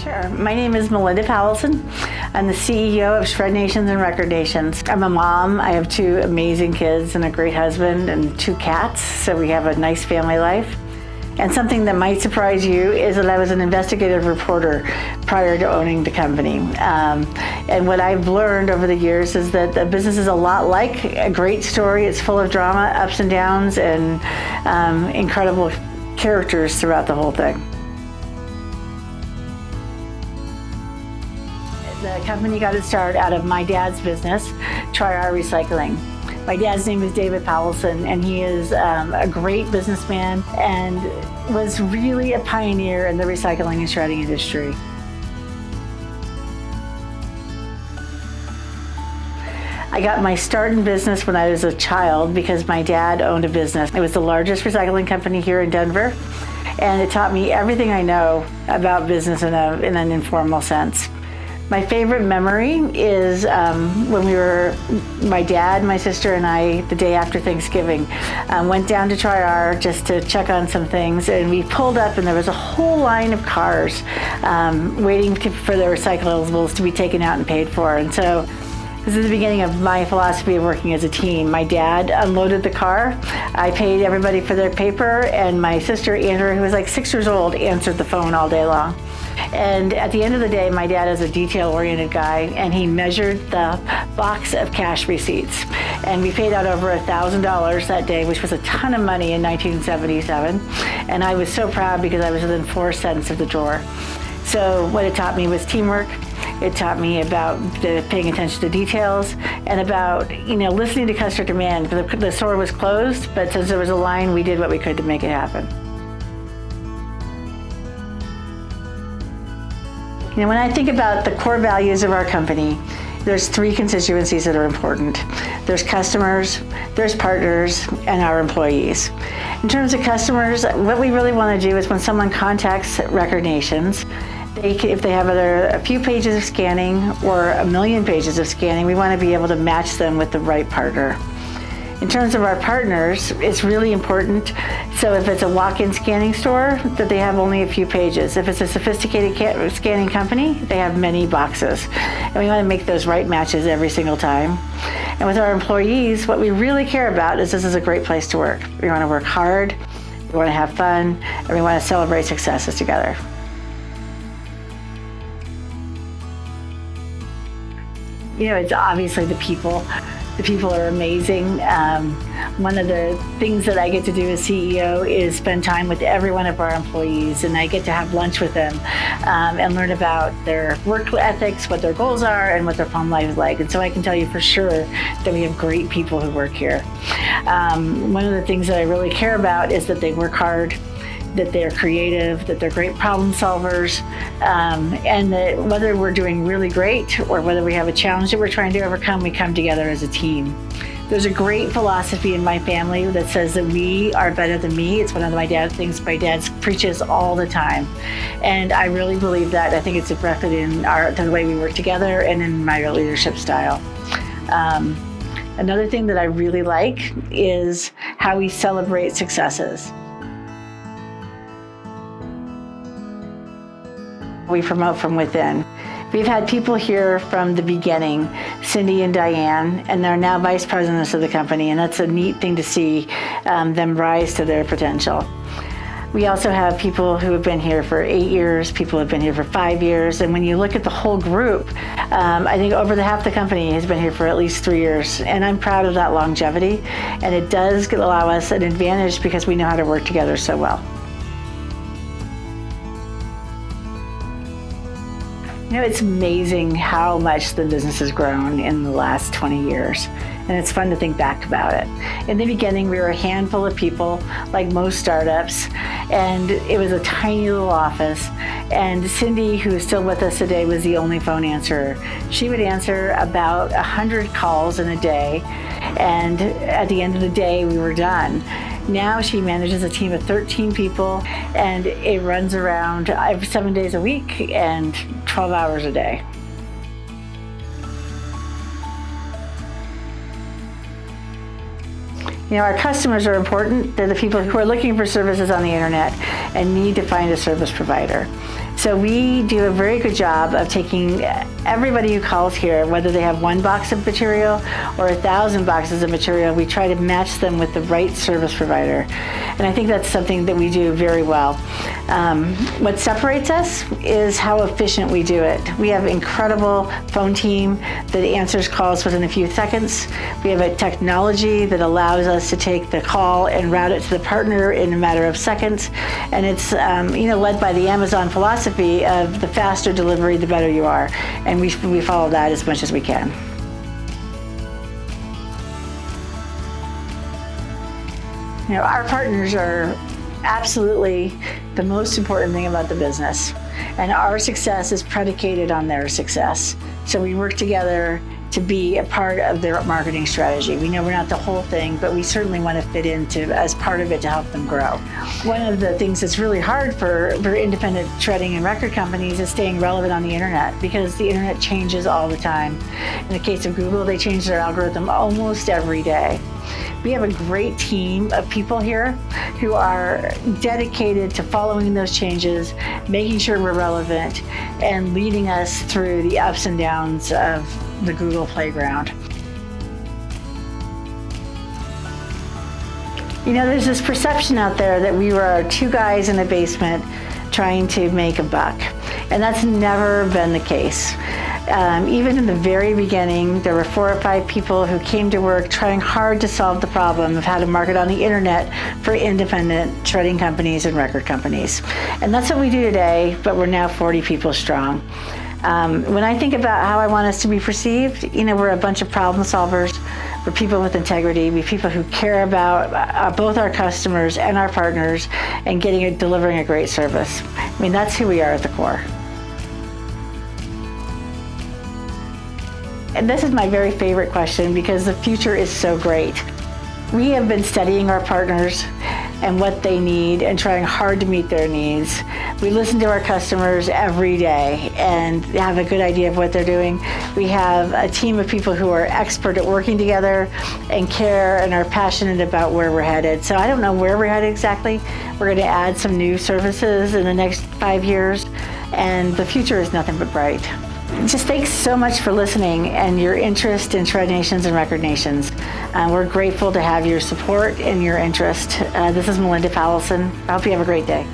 Sure. My name is Melinda Powelson. I'm the CEO of Shred Nations and Record Nations. I'm a mom. I have two amazing kids and a great husband and two cats, so we have a nice family life. And something that might surprise you is that I was an investigative reporter prior to owning the company. And what I've learned over the years is that the business is a lot like a great story. It's full of drama, ups and downs, and incredible characters throughout the whole thing. The company got its start out of my dad's business, Try Our Recycling. My dad's name is David Powelson, and he is a great businessman and was really a pioneer in the recycling and shredding industry. I got my start in business when I was a child because my dad owned a business. It was the largest recycling company here in Denver, and it taught me everything I know about business in an informal sense. My favorite memory is when my dad, my sister, and I, the day after Thanksgiving, went down to Try Our just to check on some things, and we pulled up and there was a whole line of cars waiting for their recyclables to be taken out and paid for. And so this is the beginning of my philosophy of working as a team. My dad unloaded the car, I paid everybody for their paper, and my sister, Andrew, who was like 6 years old, answered the phone all day long. And at the end of the day, my dad is a detail-oriented guy, and he measured the box of cash receipts. And we paid out over $1,000 that day, which was a ton of money in 1977. And I was so proud because I was within 4 cents of the drawer. So what it taught me was teamwork. It taught me about paying attention to details and about listening to customer demand. The store was closed, but since there was a line, we did what we could to make it happen. When I think about the core values of our company, there's 3 constituencies that are important. There's customers, there's partners, and our employees. In terms of customers, what we really want to do is when someone contacts Record Nations, if they have either a few pages of scanning or 1 million pages of scanning, we want to be able to match them with the right partner. In terms of our partners, it's really important. So if it's a walk-in scanning store, that they have only a few pages. If it's a sophisticated scanning company, they have many boxes. And we want to make those right matches every single time. And with our employees, what we really care about is this is a great place to work. We want to work hard, we want to have fun, and we want to celebrate successes together. It's obviously the people. The people are amazing. One of the things that I get to do as CEO is spend time with every one of our employees, and I get to have lunch with them and learn about their work ethics, what their goals are, and what their fun life is like. And so I can tell you for sure that we have great people who work here. One of the things that I really care about is that they work hard, that they're creative, that they're great problem solvers, and that whether we're doing really great or whether we have a challenge that we're trying to overcome, we come together as a team. There's a great philosophy in my family that says that we are better than me. It's one of my things my dad preaches all the time. And I really believe that. I think it's reflected in the way we work together and in my leadership style. Another thing that I really like is how we celebrate successes. We promote from within. We've had people here from the beginning, Cindy and Diane, and they're now vice presidents of the company, and that's a neat thing to see them rise to their potential. We also have people who have been here for 8 years, people who have been here for 5 years, and when you look at the whole group, I think over half the company has been here for at least 3 years, and I'm proud of that longevity, and it does allow us an advantage because we know how to work together so well. It's amazing how much the business has grown in the last 20 years, and it's fun to think back about it. In the beginning, we were a handful of people, like most startups, and it was a tiny little office, and Cindy, who is still with us today, was the only phone answerer. She would answer about 100 calls in a day, and at the end of the day, we were done. Now she manages a team of 13 people, and it runs around 7 days a week and 12 hours a day. Our customers are important. They're the people who are looking for services on the internet and need to find a service provider. So we do a very good job of taking everybody who calls here, whether they have one box of material or 1,000 boxes of material, we try to match them with the right service provider. And I think that's something that we do very well. What separates us is how efficient we do it. We have an incredible phone team that answers calls within a few seconds. We have a technology that allows us to take the call and route it to the partner in a matter of seconds. And it's led by the Amazon philosophy of the faster delivery, the better you are. And we follow that as much as we can. Our partners are absolutely the most important thing about the business. And our success is predicated on their success. So we work together to be a part of their marketing strategy. We know we're not the whole thing, but we certainly want to fit into as part of it to help them grow. One of the things that's really hard for independent shredding and record companies is staying relevant on the internet, because the internet changes all the time. In the case of Google, they change their algorithm almost every day. We have a great team of people here who are dedicated to following those changes, making sure we're relevant, and leading us through the ups and downs of the Google playground. There's this perception out there that we were two guys in a basement trying to make a buck, and that's never been the case. Even in the very beginning, there were 4 or 5 people who came to work trying hard to solve the problem of how to market on the internet for independent shredding companies and record companies. And that's what we do today, but we're now 40 people strong. When I think about how I want us to be perceived, we're a bunch of problem solvers. We're people with integrity. We're people who care about both our customers and our partners and delivering a great service. That's who we are at the core. And this is my very favorite question, because the future is so great. We have been studying our partners and what they need and trying hard to meet their needs. We listen to our customers every day and have a good idea of what they're doing. We have a team of people who are expert at working together and care and are passionate about where we're headed. So I don't know where we're headed exactly. We're going to add some new services in the next 5 years, and the future is nothing but bright. Just thanks so much for listening and your interest in Shred Nations and Record Nations. We're grateful to have your support and your interest. This is Melinda Powelson. I hope you have a great day.